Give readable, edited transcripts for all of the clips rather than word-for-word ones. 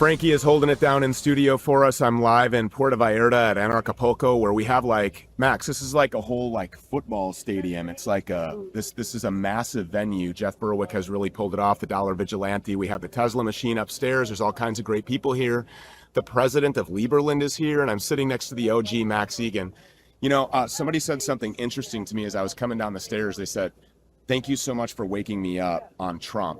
Frankie is holding it down in studio for us. I'm live in Puerto Vallarta at Acapulco, where we have Max, this is like a whole football stadium. It's like this is a massive venue. Jeff Berwick has really pulled it off. The Dollar Vigilante. We have the Tesla machine upstairs. There's all kinds of great people here. The president of Lieberland is here, and I'm sitting next to the OG Max Igan. You know, somebody said something interesting to me as I was coming down the stairs. They said, "Thank you so much for waking me up on Trump."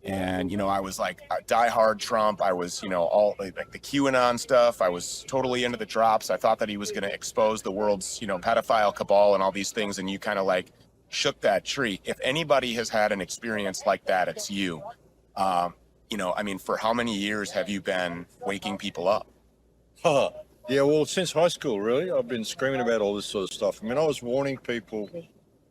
And, you know, I was like a diehard Trump. I was, you know, all like the QAnon stuff. I was totally into the drops. I thought that he was going to expose the world's, you know, pedophile cabal and all these things. And you kind of shook that tree. If anybody has had an experience like that, it's you. You know, I mean, for how many years have you been waking people up? Yeah, well, since high school, really. I've been screaming about all this sort of stuff. I mean, I was warning people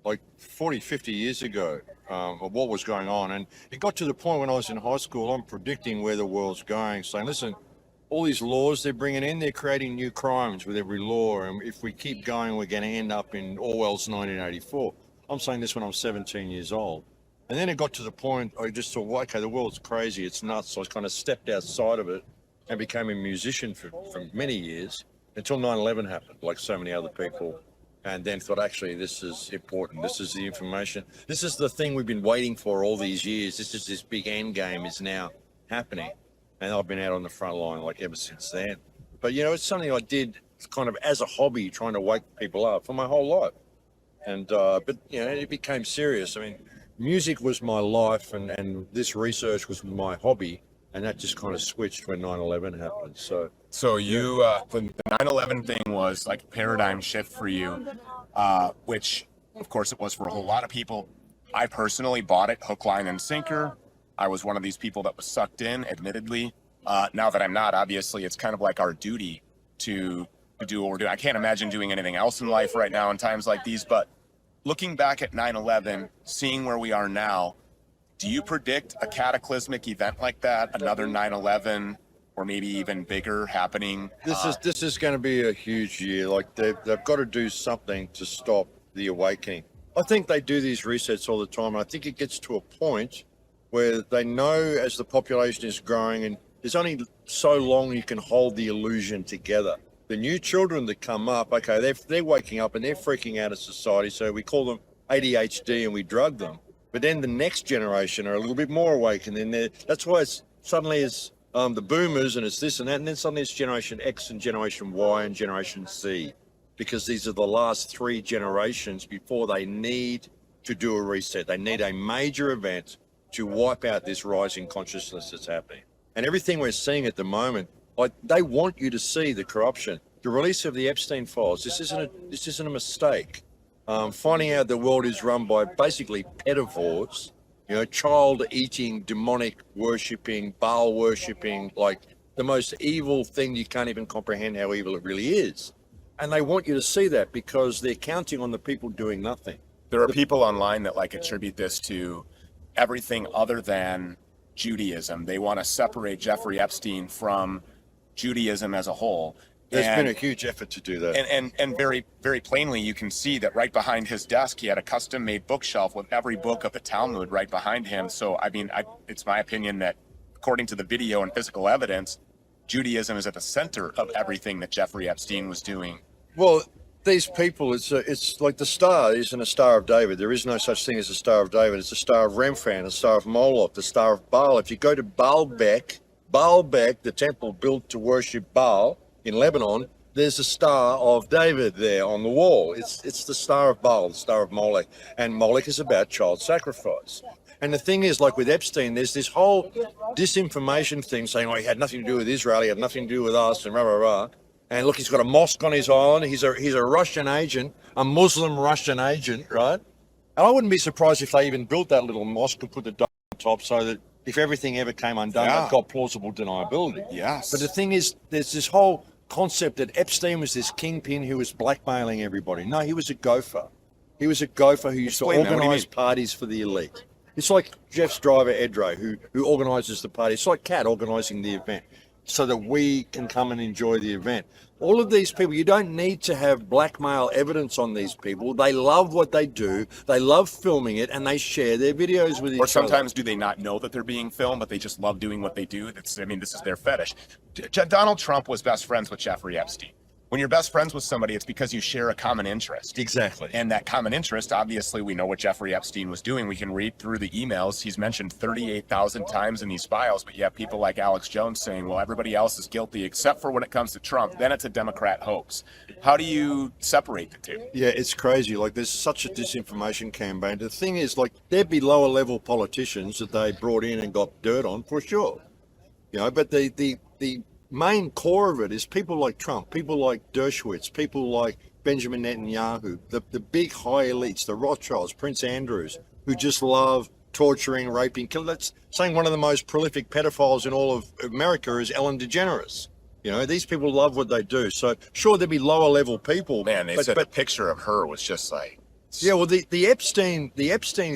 like 40, 50 years ago of what was going on. And it got to the point when I was in high school, I'm predicting where the world's going, saying, listen, all these laws they're bringing in, they're creating new crimes with every law. And if we keep going, we're going to end up in Orwell's 1984. I'm saying this when I'm 17 years old. And then it got to the point I just thought, well, okay, the world's crazy, it's nuts. So I kind of stepped outside of it and became a musician for many years until 9/11 happened, like so many other people. And then thought, actually, this is important. This is the information. This is the thing we've been waiting for all these years. This big end game is now happening. And I've been out on the front line ever since then. But, you know, it's something I did kind of as a hobby, trying to wake people up for my whole life. And, but, you know, it became serious. I mean, music was my life and this research was my hobby. And that just kind of switched when 9/11 happened. So you, the 9/11 thing was like a paradigm shift for you, which of course it was for a whole lot of people. I personally bought it hook, line, and sinker. I was one of these people that was sucked in, admittedly. Now that I'm not, obviously, it's kind of like our duty to do what we're doing. I can't imagine doing anything else in life right now in times like these, but looking back at 9/11, seeing where we are now, do you predict a cataclysmic event like that, another 9/11, or maybe even bigger happening? This is going to be a huge year. Like they've got to do something to stop the awakening. I think they do these resets all the time. And I think it gets to a point where they know as the population is growing, and there's only so long you can hold the illusion together. The new children that come up, okay, they're waking up and they're freaking out of society. So we call them ADHD and we drug them. But then the next generation are a little bit more awake, and then that's why suddenly it's the boomers and it's this and that, and then suddenly it's Generation X and Generation Y and Generation Z, because these are the last three generations before they need to do a reset. They need a major event to wipe out this rising consciousness that's happening. And everything we're seeing at the moment, like they want you to see the corruption. The release of the Epstein files, this isn't a mistake. Finding out the world is run by basically pedivores, you know, child-eating, demonic worshipping, Baal worshipping, like the most evil thing. You can't even comprehend how evil it really is. And they want you to see that because they're counting on the people doing nothing. There are people online that attribute this to everything other than Judaism. They want to separate Jeffrey Epstein from Judaism as a whole. There's been a huge effort to do that. And very, very plainly, you can see that right behind his desk, he had a custom-made bookshelf with every book of the Talmud right behind him. So, I mean, it's my opinion that, according to the video and physical evidence, Judaism is at the center of everything that Jeffrey Epstein was doing. Well, these people, it's like the star isn't a Star of David. There is no such thing as a Star of David. It's a Star of Remphan, a Star of Moloch, the Star of Baal. If you go to Baalbek, the temple built to worship Baal, in Lebanon, there's a Star of David there on the wall. It's the Star of Baal, the Star of Molech. And Molech is about child sacrifice. And the thing is, like with Epstein, there's this whole disinformation thing saying, oh, he had nothing to do with Israel, he had nothing to do with us, and rah, rah, rah. And look, he's got a mosque on his island. He's a Russian agent, a Muslim Russian agent, right? And I wouldn't be surprised if they even built that little mosque and put the dome on top so that if everything ever came undone, they've got plausible deniability. Yes. But the thing is, there's this whole concept that Epstein was this kingpin who was blackmailing everybody. No, he was a gopher. He was a gopher who used to organise parties for the elite. It's like Jeff's driver, Edro, who organises the party. It's like Cat organising the event. so that we can come and enjoy the event. All of these people, you don't need to have blackmail evidence on these people. They love what they do. They love filming it, and they share their videos with each other. Or sometimes do they not know that they're being filmed, but they just love doing what they do? This is their fetish. Donald Trump was best friends with Jeffrey Epstein. When you're best friends with somebody, it's because you share a common interest. Exactly. And that common interest, obviously, we know what Jeffrey Epstein was doing. We can read through the emails. He's mentioned 38,000 times in these files, but you have people like Alex Jones saying, well, everybody else is guilty except for when it comes to Trump. Then it's a Democrat hoax. How do you separate the two? Yeah, it's crazy. Like, there's such a disinformation campaign. The thing is, like, there'd be lower level politicians that they brought in and got dirt on for sure. You know, but the main core of it is people like Trump, people like Dershowitz, people like Benjamin Netanyahu, the big high elites, the Rothschilds, Prince Andrews, who just love torturing, raping, killing. That's saying one of the most prolific pedophiles in all of America is Ellen DeGeneres. You know, these people love what they do. So sure, there'd be lower level people. Man, they said the picture of her was just like... Yeah, well, the Epstein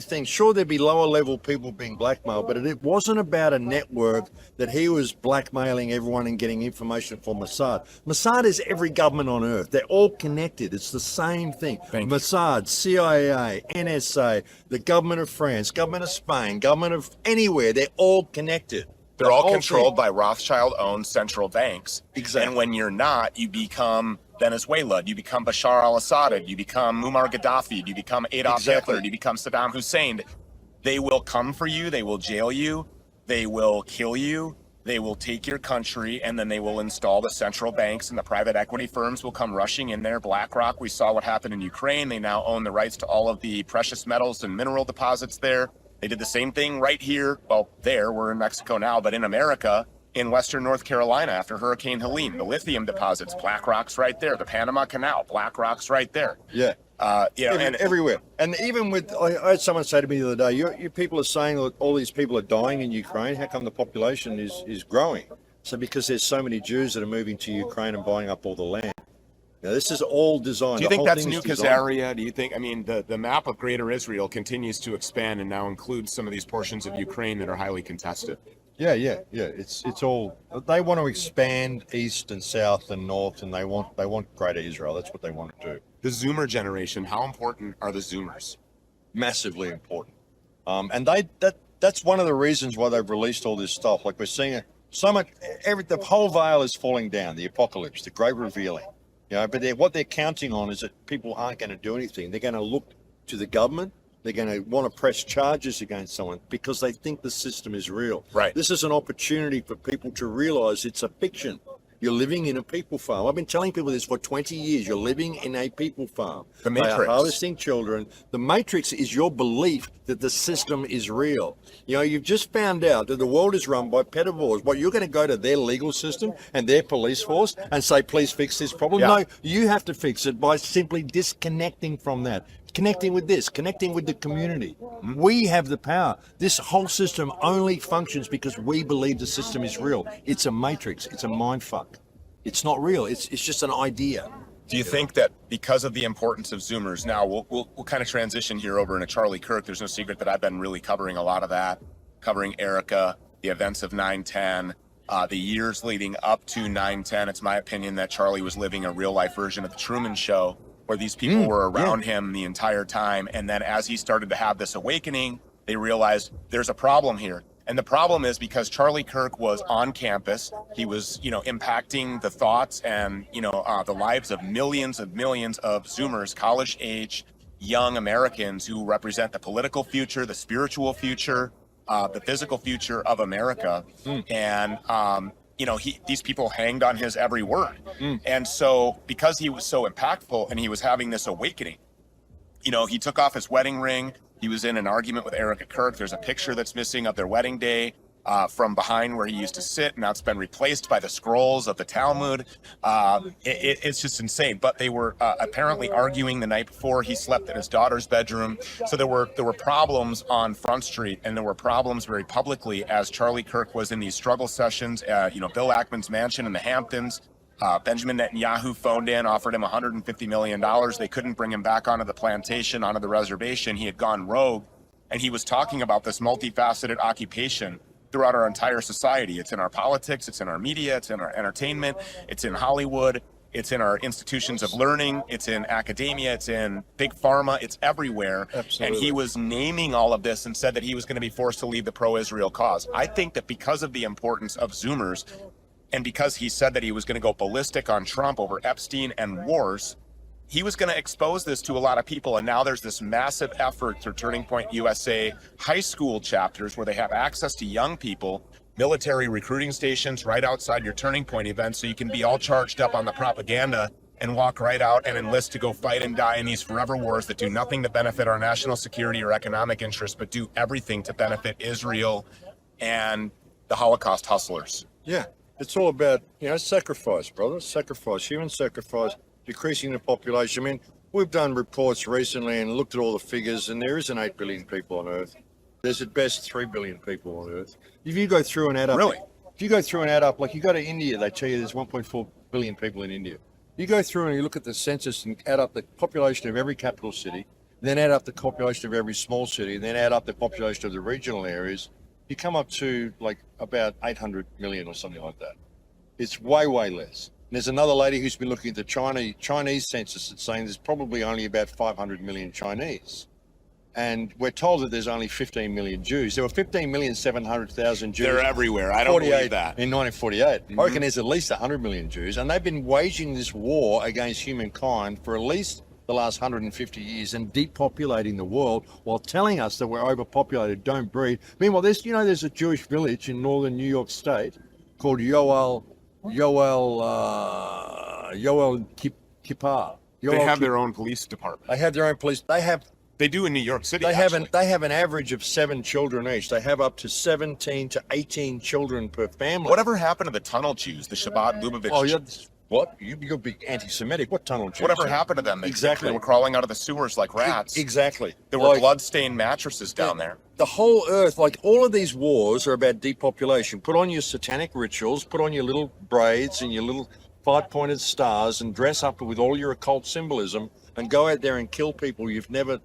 thing, sure, there'd be lower level people being blackmailed, but it wasn't about a network that he was blackmailing everyone and getting information from Mossad. Mossad is every government on earth. They're all connected. It's the same thing. Mossad, CIA, NSA, the government of France, government of Spain, government of anywhere, they're all connected. They're all controlled by Rothschild-owned central banks. Exactly. And when you're not, you become Venezuela, you become Bashar al-Assad, you become Muammar Gaddafi, you become Adolf Hitler, you become Saddam Hussein. They will come for you, they will jail you, they will kill you, they will take your country, and then they will install the central banks, and the private equity firms will come rushing in there. BlackRock, we saw what happened in Ukraine. They now own the rights to all of the precious metals and mineral deposits there. They did the same thing right here. Well, we're in Mexico now, but in America, in Western North Carolina after Hurricane Helene, the lithium deposits, BlackRock's right there. The Panama Canal, BlackRock's right there. Yeah. And everywhere. And even with, I had someone say to me the other day, you people are saying that all these people are dying in Ukraine. How come the population is growing? So because there's so many Jews that are moving to Ukraine and buying up all the land. Now, this is all designed. Do you think that's New Khazaria? Do you think, the map of Greater Israel continues to expand and now includes some of these portions of Ukraine that are highly contested? Yeah. It's all, they want to expand east and south and north, and they want Greater Israel. That's what they want to do. The Zoomer generation, how important are the Zoomers? Massively important. And that's one of the reasons why they've released all this stuff. Like, we're seeing so much, the whole veil is falling down, the apocalypse, the great revealing. You know, but what they're counting on is that people aren't going to do anything. They're going to look to the government. They're going to want to press charges against someone because they think the system is real. Right. This is an opportunity for people to realize it's a fiction. You're living in a people farm. I've been telling people this for 20 years. You're living in a people farm. The Matrix. They are harvesting children. The Matrix is your belief that the system is real. You know, you've just found out that the world is run by pedophiles. What, you're going to go to their legal system and their police force and say, please fix this problem? Yeah. No, you have to fix it by simply disconnecting from that. Connecting with this, connecting with the community. We have the power. This whole system only functions because we believe the system is real. It's a matrix. It's a mind fuck. It's not real. It's just an idea. Do you think that because of the importance of Zoomers, now we'll kind of transition here over into Charlie Kirk. There's no secret that I've been really covering a lot of that, covering Erica, the events of 9/10, the years leading up to 9/10. It's my opinion that Charlie was living a real life version of the Truman Show, where these people were around him the entire time. And then as he started to have this awakening, they realized there's a problem here. And the problem is because Charlie Kirk was on campus, he was, impacting the thoughts and, the lives of millions of Zoomers, college age, young Americans who represent the political future, the spiritual future, the physical future of America. And, these people hanged on his every word. And so because he was so impactful and he was having this awakening, he took off his wedding ring. He was in an argument with Erica Kirk. There's a picture that's missing of their wedding day from behind where he used to sit. Now it's been replaced by the scrolls of the Talmud. It's just insane. But they were apparently arguing the night before. He slept in his daughter's bedroom. So there were problems on Front Street, and there were problems very publicly as Charlie Kirk was in these struggle sessions. Bill Ackman's mansion in the Hamptons. Benjamin Netanyahu phoned in, offered him $150 million. They couldn't bring him back onto the plantation, onto the reservation. He had gone rogue, and he was talking about this multifaceted occupation. throughout our entire society. It's in our politics, it's in our media, it's in our entertainment, it's in Hollywood, it's in our institutions of learning, it's in academia, it's in big pharma, it's everywhere. Absolutely. And he was naming all of this and said that he was going to be forced to leave the pro-Israel cause. I think that because of the importance of Zoomers, and because he said that he was going to go ballistic on Trump over Epstein and wars, he was going to expose this to a lot of people. And now there's this massive effort through Turning Point USA high school chapters where they have access to young people, military recruiting stations right outside your Turning Point event, so you can be all charged up on the propaganda and walk right out and enlist to go fight and die in these forever wars that do nothing to benefit our national security or economic interests, but do everything to benefit Israel and the Holocaust hustlers. Yeah, it's all about, sacrifice, brother. Sacrifice, human sacrifice, decreasing the population. I mean, we've done reports recently and looked at all the figures, and there isn't 8 billion people on Earth. There's at best 3 billion people on Earth. If you go through and add up... Really? If you go through and add up, like you go to India, they tell you there's 1.4 billion people in India. You go through and you look at the census and add up the population of every capital city, then add up the population of every small city, then add up the population of the regional areas, you come up to like about 800 million or something like that. It's way, way less. And there's another lady who's been looking at the Chinese census that's saying there's probably only about 500 million Chinese. And we're told that there's only 15 million Jews. There were 15,700,000 Jews. They're everywhere. I don't believe that. In 1948. I reckon there's at least 100 million Jews. And they've been waging this war against humankind for at least the last 150 years and depopulating the world while telling us that we're overpopulated, don't breed. Meanwhile, there's a Jewish village in northern New York State called Yoel Kippur. They have their own police department. They have their own police. They do in New York City. They have an average of 7 children each. They have up to 17 to 18 children per family. Whatever happened to the tunnel Jews, the Shabbat Lubavitch? Oh, what? You're big anti-Semitic. What tunnel Jews? Whatever happened to them? Exactly. They were crawling out of the sewers like rats. Exactly. There were blood-stained mattresses down there. The whole earth, like all of these wars are about depopulation. Put on your satanic rituals, put on your little braids and your little 5-pointed stars and dress up with all your occult symbolism and go out there and kill people you've never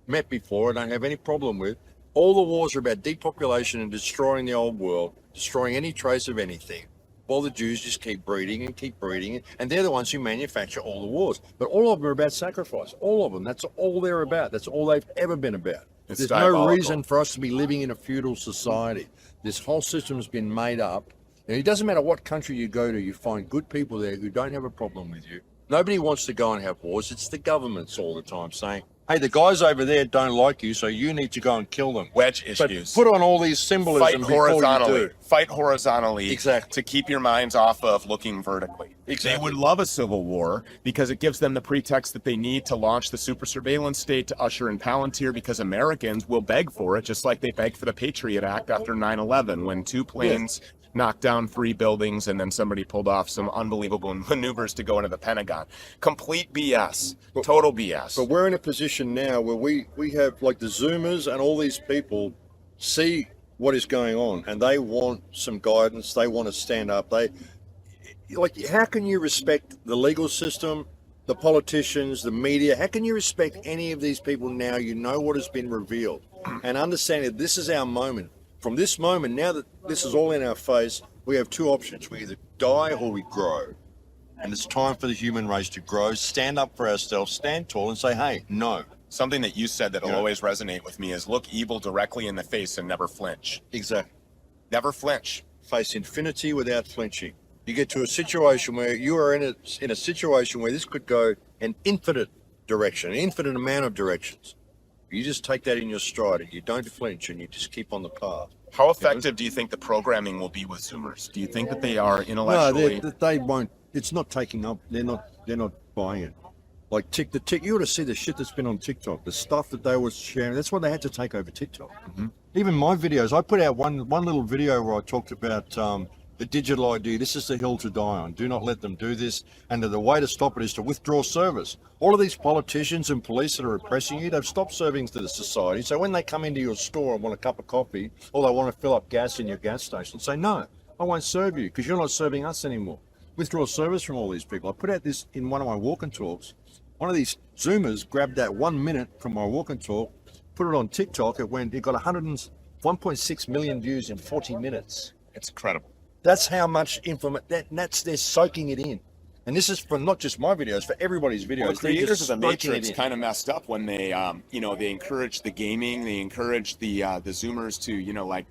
met before and don't have any problem with. All the wars are about depopulation and destroying the old world, destroying any trace of anything. While the Jews just keep breeding, and they're the ones who manufacture all the wars. But all of them are about sacrifice. All of them. That's all they're about. That's all they've ever been about. There's no reason for us to be living in a feudal society. This whole system's been made up. And it doesn't matter what country you go to, you find good people there who don't have a problem with you. Nobody wants to go and have wars. It's the governments all the time saying, hey, the guys over there don't like you, so you need to go and kill them. Wedge issues. But put on all these symbolism before you do. Fight horizontally. Exactly. To keep your minds off of looking vertically. Exactly. They would love a civil war because it gives them the pretext that they need to launch the super surveillance state to usher in Palantir, because Americans will beg for it, just like they begged for the Patriot Act after 9/11 when 2 planes knocked down 3 buildings and then somebody pulled off some unbelievable maneuvers to go into the Pentagon. Complete BS. Total BS. But we're in a position now where we have, like, the Zoomers and all these people see what is going on and they want some guidance. They want to stand up. How can you respect the legal system, the politicians, the media? How can you respect any of these people now? You know what has been revealed and understand that this is our moment. From this moment, now that this is all in our face, we have 2 options. We either die or we grow. And it's time for the human race to grow, stand up for ourselves, stand tall and say, hey, no. Something that you said that'll always resonate with me is look evil directly in the face and never flinch. Exactly. Never flinch. Face infinity without flinching. You get to a situation where you are in a situation where this could go an infinite direction, an infinite amount of directions. You just take that in your stride and you don't flinch and you just keep on the path. How effective do you think the programming will be with Zoomers? Do you think that they are intellectually? No, they won't. It's not taking up. They're not buying it. Like you ought to see the shit that's been on TikTok, the stuff that they were sharing. That's why they had to take over TikTok. Mm-hmm. Even my videos, I put out one little video where I talked about the digital ID. This is the hill to die on. Do not let them do this. And the way to stop it is to withdraw service. All of these politicians and police that are oppressing you, they've stopped serving to the society. So when they come into your store and want a cup of coffee, or they want to fill up gas in your gas station, say, no, I won't serve you because you're not serving us anymore. Withdraw service from all these people. I put out this in one of my walk and talks. One of these Zoomers grabbed that 1 minute from my walk and talk, put it on TikTok. It got 1.6 million views in 40 minutes. It's incredible. That's how much information, they're soaking it in. And this is for not just my videos, for everybody's videos. Well, the creators of the Matrix kind kind of messed up when they, they encouraged the gaming, they encouraged the Zoomers to,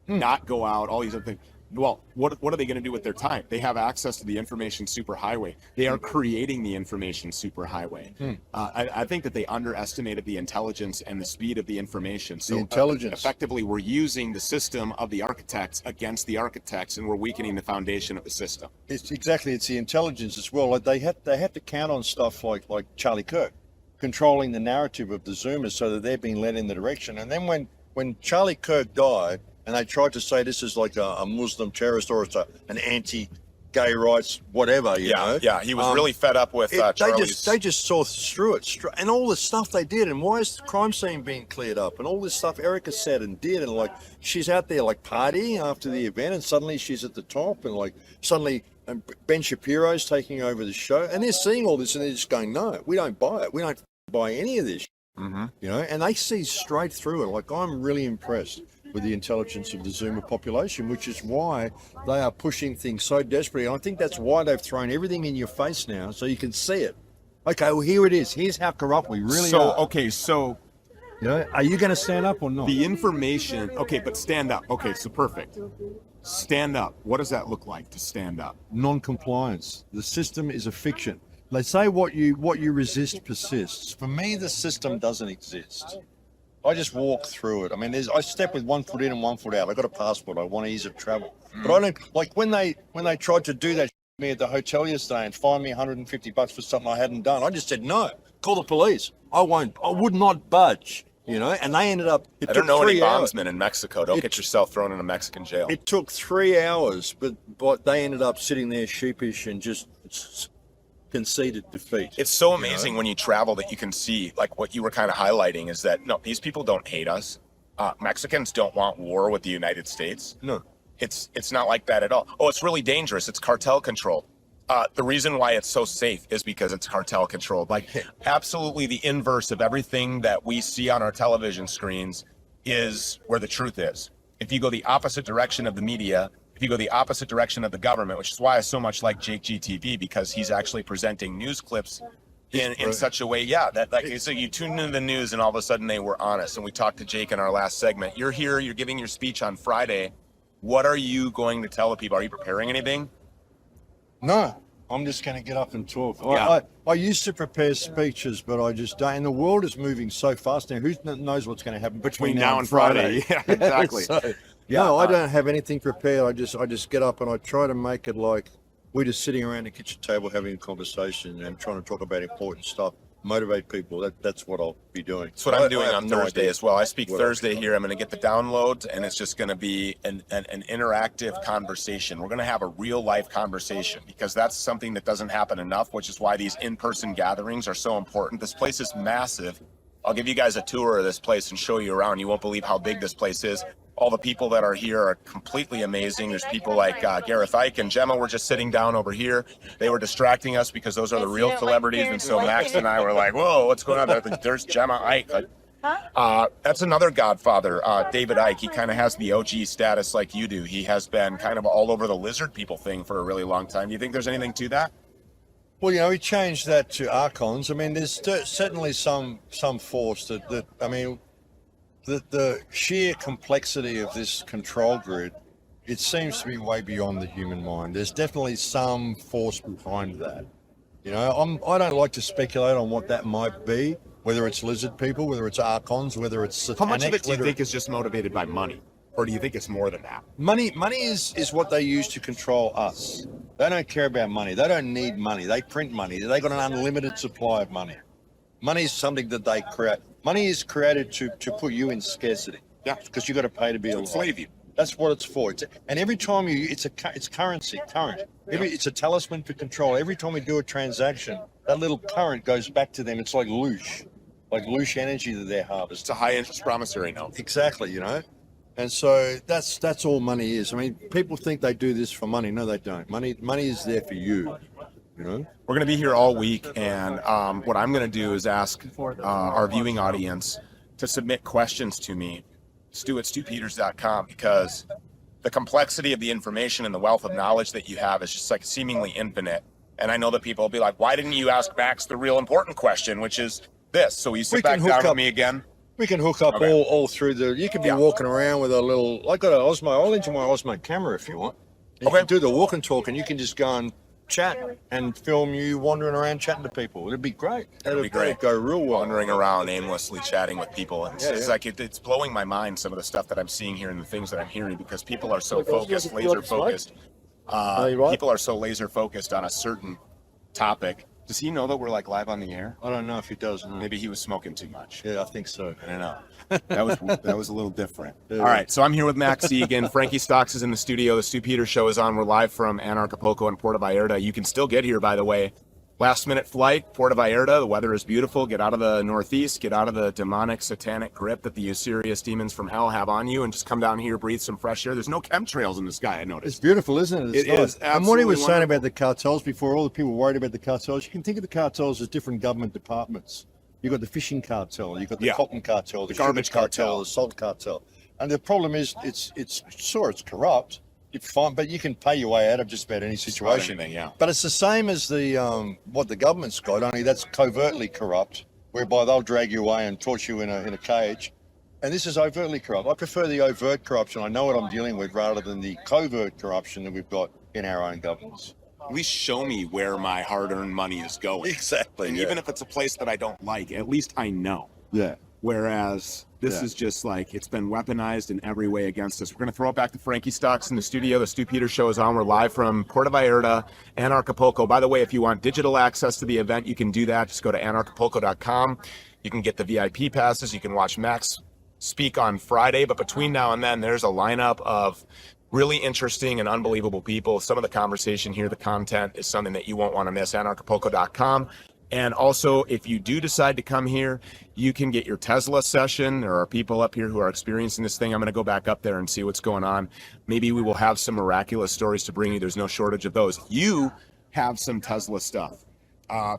not go out, all these other things. Well, what are they going to do with their time? They have access to the information superhighway. They are creating the information superhighway. I think that they underestimated the intelligence and the speed of the information. So the intelligence. Effectively, we're using the system of the architects against the architects, and we're weakening the foundation of the system. It's the intelligence as well. Like they had to count on stuff like Charlie Kirk, controlling the narrative of the Zoomers so that they're being led in the direction. And then when Charlie Kirk died, and they tried to say this is like a Muslim terrorist or it's an anti-gay rights, whatever, you know. Yeah, he was really fed up with Charlie's... They just saw through it. And all the stuff they did, and why is the crime scene being cleared up? And all this stuff Erica said and did, and like, she's out there like partying after the event, and suddenly she's at the top, and like, suddenly Ben Shapiro's taking over the show, and they're seeing all this, and they're just going, no, we don't buy it. We don't buy any of this, you know, and they see straight through it. Like, I'm really impressed with the intelligence of the Zoomer population, which is why they are pushing things so desperately. And I think that's why they've thrown everything in your face now, so you can see it. Okay, well, here it is. Here's how corrupt we really are. Okay, so... You know, are you going to stand up or not? The information... Okay, but stand up. Okay, so perfect. Stand up. What does that look like to stand up? Non-compliance. The system is a fiction. They say what you resist persists. For me, the system doesn't exist. I just walk through it. I mean, I step with 1 foot in and 1 foot out. I got a passport. I want ease of travel. But I don't, like when they tried to do that to me at the hotel yesterday and fine me $150 for something I hadn't done, I just said no. Call the police. I would not budge. You know, and they ended up. I don't know any bondsmen in Mexico. Don't get yourself thrown in a Mexican jail. It took 3 hours, but they ended up sitting there sheepish and just conceded defeat. It's so amazing when you travel that you can see, like what you were kind of highlighting, is that no, these people don't hate us. Mexicans don't want war with the United States. No, it's not like that at all. Oh, it's really dangerous. It's cartel controlled. The reason why it's so safe is because it's cartel controlled. Like absolutely the inverse of everything that we see on our television screens is where the truth is. If you go the opposite direction of the media, if you go the opposite direction of the government, which is why I so much like Jake GTV, because he's actually presenting news clips in such a way, that like, so you tune into the news and all of a sudden they were honest. And we talked to Jake in our last segment. You're here, you're giving your speech on Friday. What are you going to tell the people? Are you preparing anything? No, I'm just going to get up and talk. Yeah. I used to prepare speeches, but I just don't. And the world is moving so fast now. Who knows what's going to happen between now and Friday? Yeah, exactly. No, I don't have anything prepared. I just get up and I try to make it like we're just sitting around the kitchen table having a conversation and trying to talk about important stuff, motivate people. That's what I'll be doing. That's what I'm doing on Thursday as well. I speak Thursday here. I'm going to get the downloads, and it's just going to be an interactive conversation. We're going to have a real life conversation because that's something that doesn't happen enough, which is why these in-person gatherings are so important. This place is massive. I'll give you guys a tour of this place and show you around. You won't believe how big this place is. All the people that are here are completely amazing. There's people like Gareth Ike and Gemma were just sitting down over here. They were distracting us because those are the real celebrities. And so Max and I were like, whoa, what's going on? There's Gemma Ike. That's another godfather, David Ike. He kind of has the OG status like you do. He has been kind of all over the lizard people thing for a really long time. Do you think there's anything to that? Well, you know, we changed that to archons. I mean, there's certainly some force that I mean, the sheer complexity of this control grid, it seems to be way beyond the human mind. There's definitely some force behind that. You know, I don't like to speculate on what that might be, whether it's lizard people, whether it's archons, whether it's satanic. How much of it do you think is just motivated by money? Or do you think it's more than that? Money is what they use to control us. They don't care about money. They don't need money. They print money. They got an unlimited supply of money. Money is something that they create. Money is created to put you in scarcity. Yeah, because you got to pay to be alive. Enslave you. That's what it's for. And every time it's currency, current. It's a talisman for control. Every time we do a transaction, that little current goes back to them. It's like loosh energy that they're harvesting. It's a high interest promissory note. Exactly, you know. And so that's all money is. I mean, people think they do this for money. No, they don't. Money is there for you. You know, we're going to be here all week, and what I'm going to do is ask our viewing audience to submit questions to me Stu at stupeters.com, because the complexity of the information and the wealth of knowledge that you have is just like seemingly infinite. And I know that people will be like, why didn't you ask Max the real important question, which is this? So you sit back down with me again. We can hook up all through the. You can be walking around with a little. I got an Osmo. I'll lend you my Osmo camera if you want. You can do the walk and talk, and you can just go and chat and film you wandering around chatting to people. It'd be great. It'd be great. It'd go real well. Wandering around aimlessly chatting with people. And it's like it's blowing my mind, some of the stuff that I'm seeing here and the things that I'm hearing, because people are so focused, laser focused. People are so laser focused on a certain topic. Does he know that we're like live on the air? I don't know if he does. No. Maybe he was smoking too much. Yeah, I think so. I don't know. That was a little different. All right, so I'm here with Max Igan. Frankie Stocks is in the studio. The Stu Peters Show is on. We're live from Acapulco and Puerto Vallarta. You can still get here, by the way. Last minute flight, Puerto Vallarta. The weather is beautiful. Get out of the Northeast. Get out of the demonic, satanic grip that the usurious demons from hell have on you, and just come down here, breathe some fresh air. There's no chemtrails in the sky, I noticed. It's beautiful, isn't it? It is. And what he was saying about the cartels before, all the people worried about the cartels, you can think of the cartels as different government departments. You've got the fishing cartel, you've got the cotton cartel, the garbage cartel, the salt cartel. And the problem is, it's corrupt. It's fine, but you can pay your way out of just about any situation. But it's the same as the what the government's got, only that's covertly corrupt, whereby they'll drag you away and torture you in a cage. And this is overtly corrupt. I prefer the overt corruption. I know what I'm dealing with, rather than the covert corruption that we've got in our own governments. At least show me where my hard-earned money is going. Exactly. And even if it's a place that I don't like, at least I know. Yeah. Whereas this is just like, it's been weaponized in every way against us. We're going to throw it back to Frankie Stocks in the studio. The Stu Peters Show is on. We're live from Puerto Vallarta and Acapulco. By the way, if you want digital access to the event, you can do that. Just go to anarchapulco.com. You can get the VIP passes. You can watch Max speak on Friday. But between now and then, there's a lineup of really interesting and unbelievable people. Some of the conversation here, the content, is something that you won't want to miss. anarchapulco.com. And also, if you do decide to come here, you can get your Tesla session. There are people up here who are experiencing this thing. I'm going to go back up there and see what's going on. Maybe we will have some miraculous stories to bring you. There's no shortage of those. You have some Tesla stuff.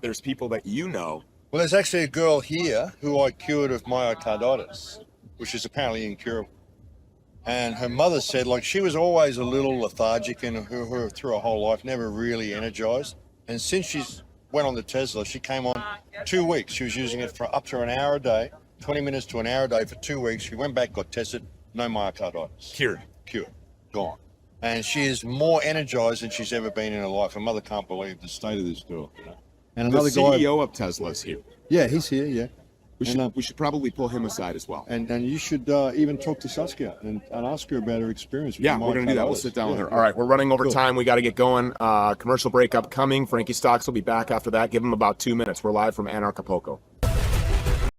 There's people that you know. Well, there's actually a girl here who I cured of myocarditis, which is apparently incurable. And her mother said, like, she was always a little lethargic in her through her whole life, never really energized. And since she's went on the Tesla, she came on 2 weeks. She was using it for up to an hour a day, 20 minutes to an hour a day for 2 weeks. She went back, got tested, no myocarditis. Cured. Gone. And she is more energized than she's ever been in her life. Her mother can't believe the state of this girl. You know? And another guy, the CEO of Tesla is here. Yeah, he's here, yeah. We should probably pull him aside as well. And you should even talk to Saskia and ask her about her experience. Yeah, we're going to do that. We'll sit down with her. All right, we're running over time. We got to get going. Commercial break upcoming. Frankie Stocks will be back after that. Give him about 2 minutes. We're live from Acapulco.